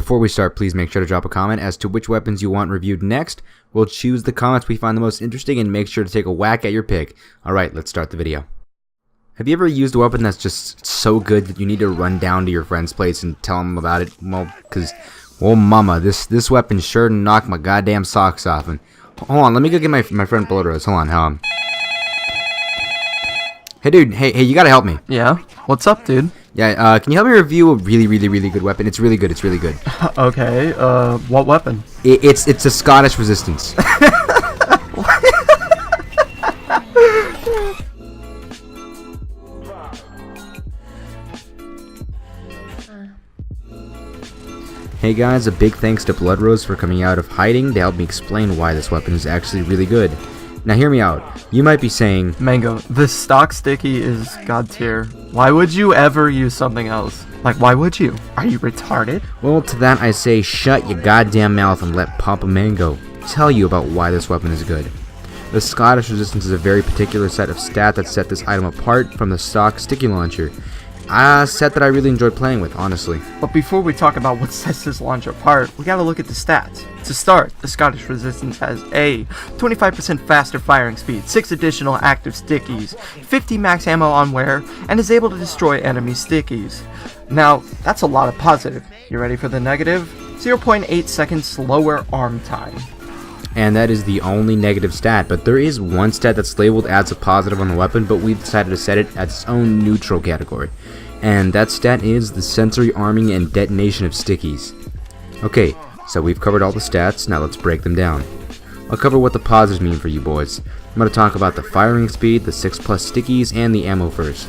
Before we start, please make sure to drop a comment as to which weapons you want reviewed next. We'll choose the comments we find the most interesting and make sure to take a whack at your pick. Alright, let's start the video. Have you ever used a weapon that's just so good that you need to run down to your friend's place and tell them about it? Well, because, oh mama, this weapon sure knocked my goddamn socks off. And hold on, let me go get my friend BloodRose. Hold on. Hey dude, hey, you gotta help me. Yeah? What's up, dude? Yeah, can you help me review a really good weapon? It's really good. Okay, what weapon? It's a Scottish resistance. Hey guys, a big thanks to BloodRose for coming out of hiding to help me explain why this weapon is actually really good. Now hear me out. You might be saying, Mango, this stock sticky is god tier. Why would you ever use something else? Like, why would you? Are you retarded? Well, to that I say, shut your goddamn mouth and let RubberMango tell you about why this weapon is good. The Scottish resistance is a very particular set of stats that set this item apart from the stock sticky launcher. A set that I really enjoyed playing with, honestly. But before we talk about what sets this launcher apart, we gotta look at the stats. To start, the Scottish Resistance has a 25% faster firing speed, 6 additional active stickies, 50 max ammo on wear, and is able to destroy enemy stickies. Now, that's a lot of positive. You ready for the negative? 0.8 seconds slower arm time. And that is the only negative stat, but there is one stat that's labeled as a positive on the weapon, but we decided to set it as its own neutral category. And that stat is the sensory arming and detonation of stickies. Okay, so we've covered all the stats, now let's break them down. I'll cover what the positives mean for you boys. I'm going to talk about the firing speed, the 6+ stickies, and the ammo first.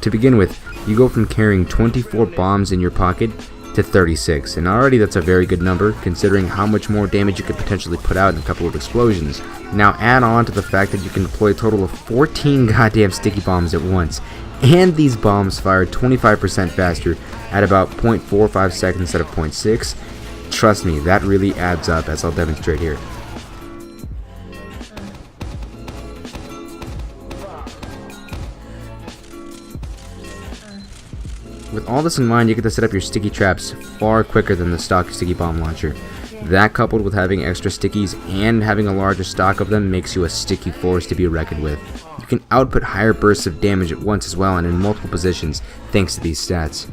To begin with, you go from carrying 24 bombs in your pocket to 36, and already that's a very good number considering how much more damage you could potentially put out in a couple of explosions. Now add on to the fact that you can deploy a total of 14 goddamn sticky bombs at once, and these bombs fire 25% faster at about 0.45 seconds instead of 0.6. Trust me, that really adds up, as I'll demonstrate here. With all this in mind, you get to set up your sticky traps far quicker than the stock sticky bomb launcher. That, coupled with having extra stickies and having a larger stock of them, makes you a sticky force to be reckoned with. You can output higher bursts of damage at once as well and in multiple positions thanks to these stats.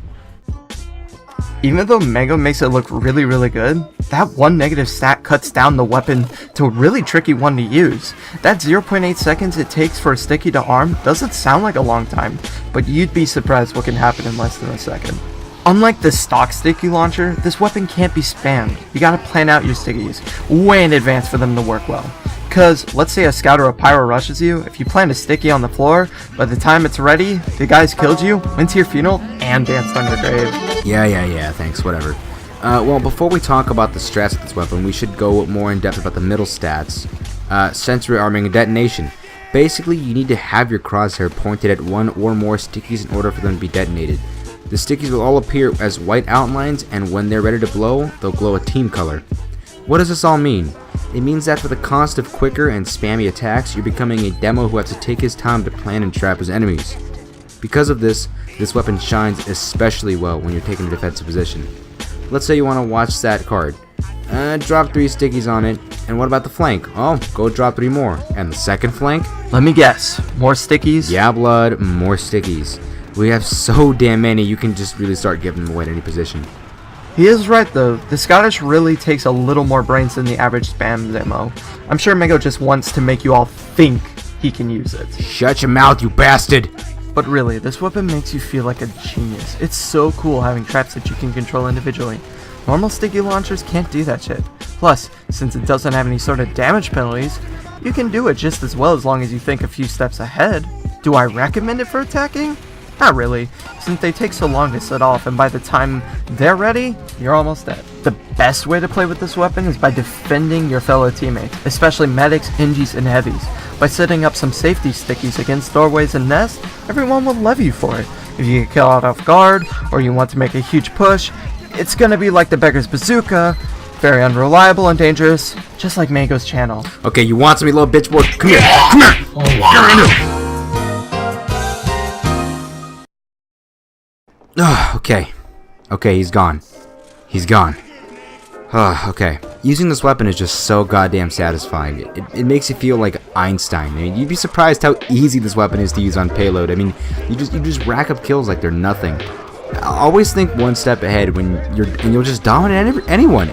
Even though Mango makes it look really good, that one negative stat cuts down the weapon to a really tricky one to use. That 0.8 seconds it takes for a sticky to arm doesn't sound like a long time, but you'd be surprised what can happen in less than a second. Unlike the stock sticky launcher, this weapon can't be spammed. You gotta plan out your stickies way in advance for them to work well. Cause, let's say a scout or a pyro rushes you, if you plant a sticky on the floor, by the time it's ready, the guy's killed you, went to your funeral, and danced on your grave. Yeah, thanks, whatever. Well, before we talk about the strats of this weapon, we should go more in depth about the middle stats. Sensory arming and detonation. Basically, you need to have your crosshair pointed at one or more stickies in order for them to be detonated. The stickies will all appear as white outlines, and when they're ready to blow, they'll glow a team color. What does this all mean? It means that for the cost of quicker and spammy attacks, you're becoming a demo who has to take his time to plan and trap his enemies. Because of this weapon shines especially well when you're taking a defensive position. Let's say you want to watch that card. Drop 3 stickies on it, and what about the flank? Oh, go drop 3 more. And the second flank? Let me guess, more stickies? Yeah, blood, more stickies. We have so damn many, you can just really start giving them away at any position. He is right though, the Scottish really takes a little more brains than the average spam demo. I'm sure Mango just wants to make you all think he can use it. Shut your mouth, you bastard! But really, this weapon makes you feel like a genius. It's so cool having traps that you can control individually. Normal sticky launchers can't do that shit. Plus, since it doesn't have any sort of damage penalties, you can do it just as well as long as you think a few steps ahead. Do I recommend it for attacking? Not really, since they take so long to set off, and by the time they're ready, you're almost dead. The best way to play with this weapon is by defending your fellow teammates, especially medics, NGs, and heavies. By setting up some safety stickies against doorways and nests, everyone will love you for it. If you get killed off guard, or you want to make a huge push, it's gonna be like the beggar's bazooka, very unreliable and dangerous, just like Mango's channel. Okay, you want some, you little bitch boy? Come here, come here! Oh, wow. Okay, he's gone. Okay. Using this weapon is just so goddamn satisfying. It makes you feel like Einstein. I mean, you'd be surprised how easy this weapon is to use on payload. I mean, you just rack up kills like they're nothing. Always think one step ahead when you'll just dominate anyone.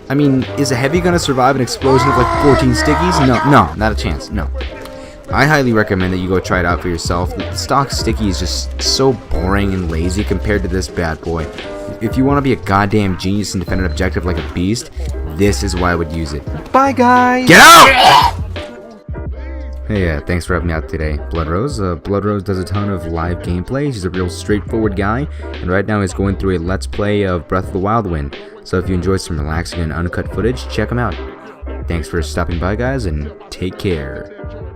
I mean, is a heavy gonna survive an explosion of like 14 stickies? No, not a chance. No. I highly recommend that you go try it out for yourself. The stock sticky is just so boring and lazy compared to this bad boy. If you want to be a goddamn genius and defend an objective like a beast, this is why I would use it. Bye, guys! Get out! Hey, thanks for helping me out today, BloodRose. BloodRose does a ton of live gameplay. He's a real straightforward guy, and right now he's going through a Let's Play of Breath of the Wild Wind. So if you enjoy some relaxing and uncut footage, check him out. Thanks for stopping by, guys, and take care.